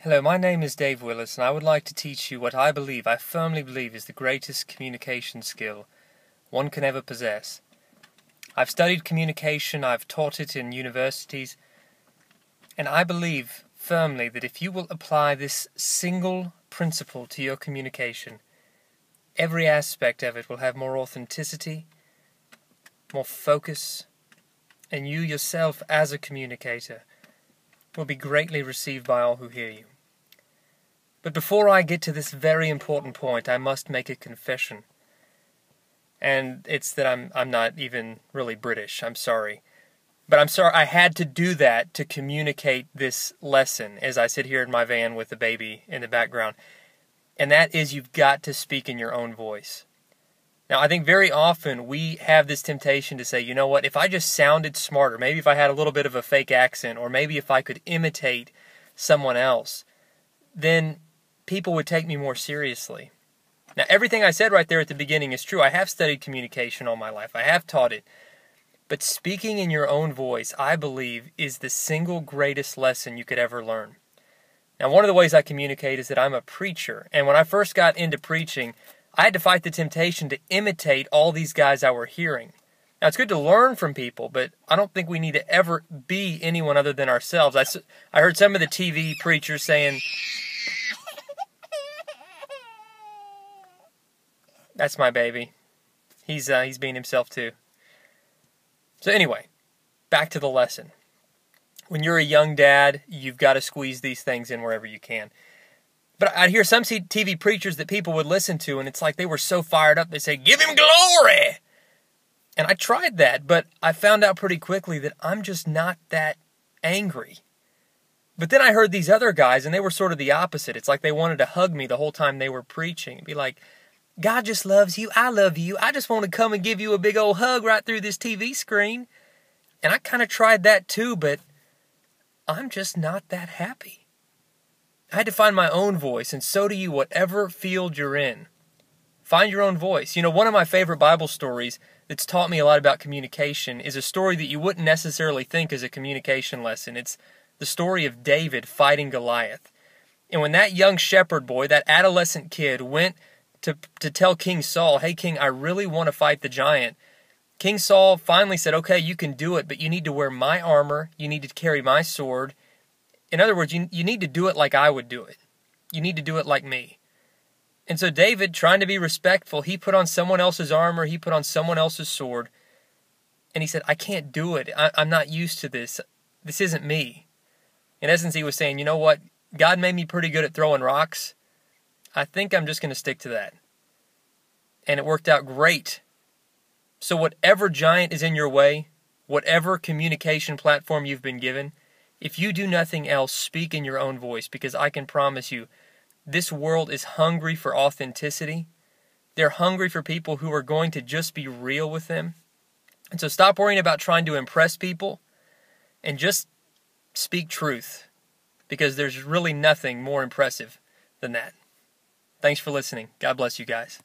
Hello, my name is Dave Willis, and I would like to teach you what I firmly believe is the greatest communication skill one can ever possess. I've studied communication, I've taught it in universities, and I believe firmly that if you will apply this single principle to your communication, every aspect of it will have more authenticity, more focus, and you yourself as a communicator will be greatly received by all who hear you. But before I get to this very important point, I must make a confession. And it's that I'm not even really British. I'm sorry. But I'm sorry I had to do that to communicate this lesson as I sit here in my van with the baby in the background. And that is, you've got to speak in your own voice. Now, I think very often we have this temptation to say, you know what, if I just sounded smarter, maybe if I had a little bit of a fake accent, or maybe if I could imitate someone else, then people would take me more seriously. Now, everything I said right there at the beginning is true. I have studied communication all my life. I have taught it. But speaking in your own voice, I believe, is the single greatest lesson you could ever learn. Now, one of the ways I communicate is that I'm a preacher. And when I first got into preaching, I had to fight the temptation to imitate all these guys I were hearing. Now, it's good to learn from people, but I don't think we need to ever be anyone other than ourselves. I heard some of the TV preachers saying, "That's my baby. He's being himself too." So anyway, back to the lesson. When you're a young dad, you've got to squeeze these things in wherever you can. But I'd hear some TV preachers that people would listen to, and it's like they were so fired up, they say, "Give him glory!" And I tried that, but I found out pretty quickly that I'm just not that angry. But then I heard these other guys, and they were sort of the opposite. It's like they wanted to hug me the whole time they were preaching and be like, "God just loves you, I love you, I just want to come and give you a big old hug right through this TV screen." And I kind of tried that too, but I'm just not that happy. I had to find my own voice, and so do you, whatever field you're in. Find your own voice. You know, one of my favorite Bible stories that's taught me a lot about communication is a story that you wouldn't necessarily think is a communication lesson. It's the story of David fighting Goliath. And when that young shepherd boy, that adolescent kid, went to tell King Saul, "Hey, King, I really want to fight the giant," King Saul finally said, "Okay, you can do it, but you need to wear my armor, you need to carry my sword. In other words, you need to do it like I would do it. You need to do it like me." And so David, trying to be respectful, he put on someone else's armor, he put on someone else's sword, and he said, "I can't do it. I'm not used to this. This isn't me." In essence, he was saying, you know what? God made me pretty good at throwing rocks. I think I'm just going to stick to that. And it worked out great. So whatever giant is in your way, whatever communication platform you've been given, if you do nothing else, speak in your own voice, because I can promise you, this world is hungry for authenticity. They're hungry for people who are going to just be real with them. And so stop worrying about trying to impress people and just speak truth, because there's really nothing more impressive than that. Thanks for listening. God bless you guys.